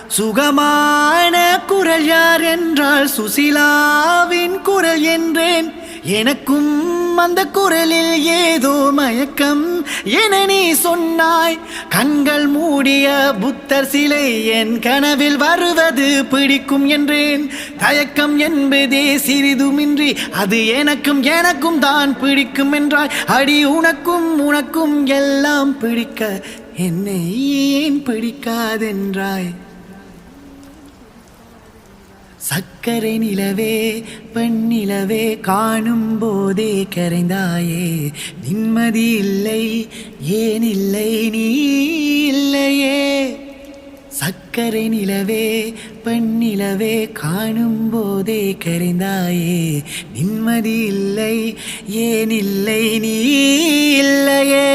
சுகமான குரல் யார் என்றால் சுசிலாவின் குரல் என்றேன். எனக்கும் அந்த குரலில் ஏதோ மயக்கம் என நீ சொன்னாய். கண்கள் மூடிய புத்தர் சிலை என் கனவில் வருவது பிடிக்கும் என்றேன். தயக்கம் என்பதே சிறிதுமின்றி அது எனக்கும் எனக்கும் தான் பிடிக்கும் என்றாய். அடி உனக்கும் எல்லாம் பிடிக்க என்னை ஏன் பிடிக்காதென்றாய். சக்கரை நிலவே பெண்ணிலவே காணும் போதே கரைந்தாயே. நிம்மதி இல்லை ஏன் இல்லை நீ இல்லையே. சக்கரை நிலவே பெண்ணிலவே காணும் போதே கரைந்தாயே. நிம்மதி இல்லை ஏன் இல்லை நீ இல்லையே.